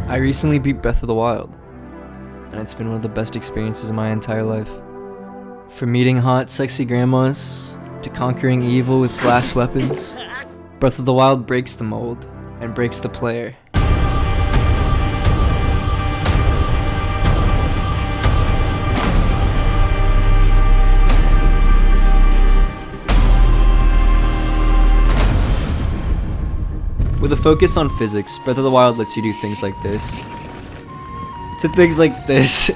I recently beat Breath of the Wild, and it's been one of the best experiences of my entire life. From meeting hot, sexy grandmas, to conquering evil with glass weapons, Breath of the Wild breaks the mold, and breaks the player. With a focus on physics, Breath of the Wild lets you do things like this. To things like this.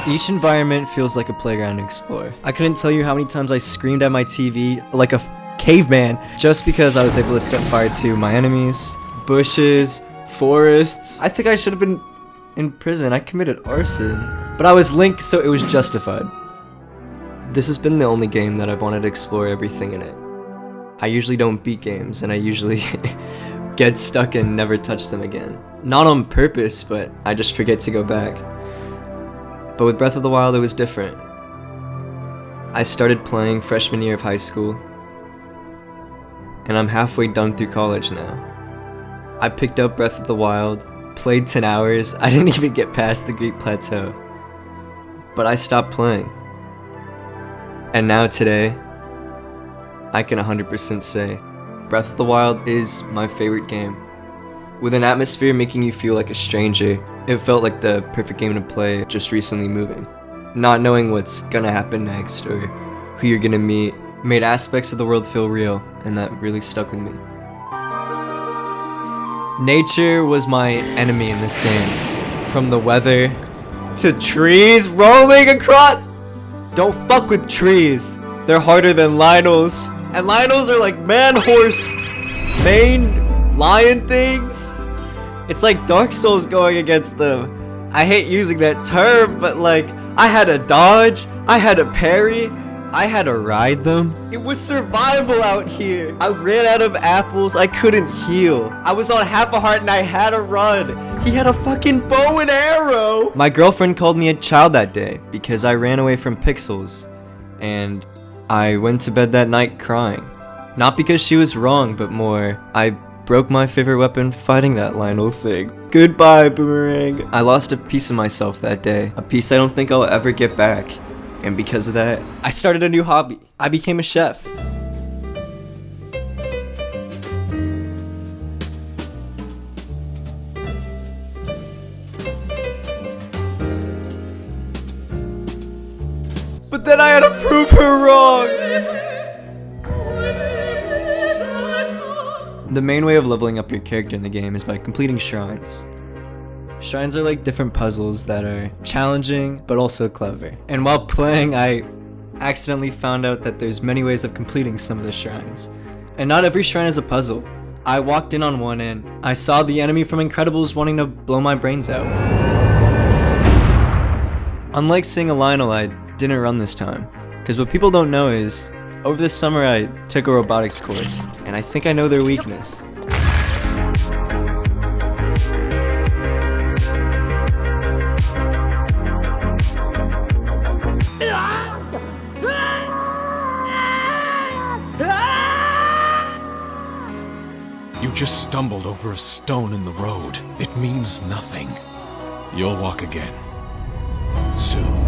Each environment feels like a playground to explore. I couldn't tell you how many times I screamed at my TV like a caveman just because I was able to set fire to my enemies, bushes, forests. I think I should have been in prison. I committed arson. But I was Link, so it was justified. This has been the only game that I've wanted to explore everything in it. I usually don't beat games, and I usually get stuck and never touch them again. Not on purpose, but I just forget to go back. But with Breath of the Wild, it was different. I started playing freshman year of high school, and I'm halfway done through college now. I picked up Breath of the Wild, played 10 hours, I didn't even get past the Great Plateau. But I stopped playing. And now today, I can 100% say, Breath of the Wild is my favorite game. With an atmosphere making you feel like a stranger, it felt like the perfect game to play just recently moving. Not knowing what's gonna happen next or who you're gonna meet made aspects of the world feel real, and that really stuck with me. Nature was my enemy in this game. From the weather to trees rolling across. Don't fuck with trees. They're harder than Lionels. And Lionels are like man-horse, mane, lion things. It's like Dark Souls going against them. I hate using that term, but like, I had to dodge, I had to parry, I had to ride them. It was survival out here. I ran out of apples, I couldn't heal. I was on half a heart and I had to run. He had a fucking bow and arrow! My girlfriend called me a child that day because I ran away from pixels, and I went to bed that night crying. Not because she was wrong, but more, I broke my favorite weapon fighting that Lionel thing. Goodbye, Boomerang. I lost a piece of myself that day, a piece I don't think I'll ever get back. And because of that, I started a new hobby. I became a chef. But then I had to prove her wrong! The main way of leveling up your character in the game is by completing shrines. Shrines are like different puzzles that are challenging, but also clever. And while playing, I accidentally found out that there's many ways of completing some of the shrines. And not every shrine is a puzzle. I walked in on one and I saw the enemy from Incredibles wanting to blow my brains out. Unlike seeing a Lionel, I didn't run this time. Because what people don't know is, over the summer I took a robotics course, and I think I know their weakness. You just stumbled over a stone in the road. It means nothing. You'll walk again. Soon.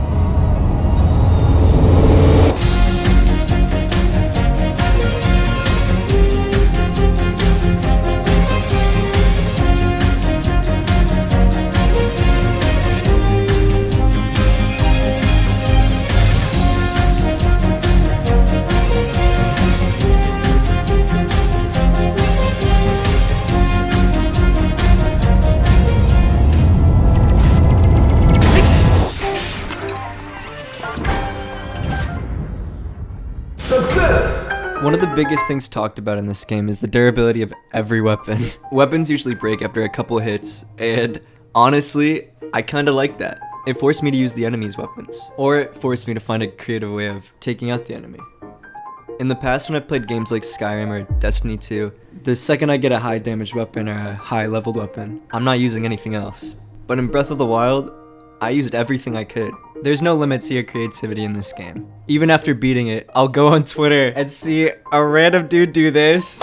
One of the biggest things talked about in this game is the durability of every weapon. Weapons usually break after a couple hits, and honestly, I kinda like that. It forced me to use the enemy's weapons, or it forced me to find a creative way of taking out the enemy. In the past, when I've played games like Skyrim or Destiny 2, the second I get a high damage weapon or a high leveled weapon, I'm not using anything else. But in Breath of the Wild, I used everything I could. There's no limit to your creativity in this game. Even after beating it, I'll go on Twitter and see a random dude do this.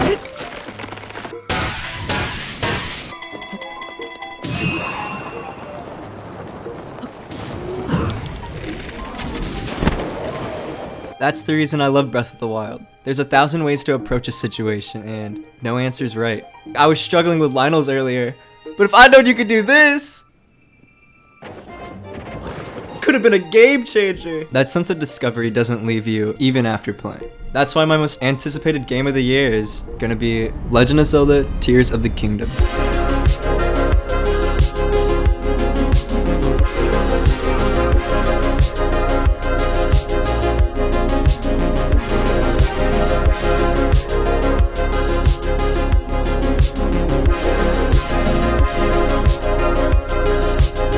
That's the reason I love Breath of the Wild. There's 1,000 ways to approach a situation, and no answer's right. I was struggling with Lionel's earlier, but if I'd known you could do this, could have been a game changer. That sense of discovery doesn't leave you even after playing. That's why my most anticipated game of the year is gonna be Legend of Zelda: Tears of the Kingdom.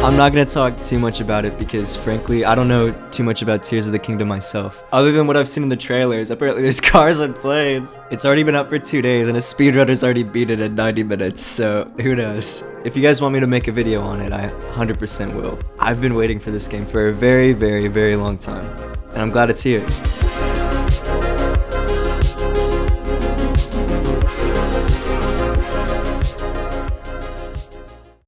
I'm not gonna talk too much about it because, frankly, I don't know too much about Tears of the Kingdom myself. Other than what I've seen in the trailers, apparently there's cars and planes. It's already been out for 2 days and a speedrunner's already beat it in 90 minutes, so who knows. If you guys want me to make a video on it, I 100% will. I've been waiting for this game for a very, very, very long time, and I'm glad it's here.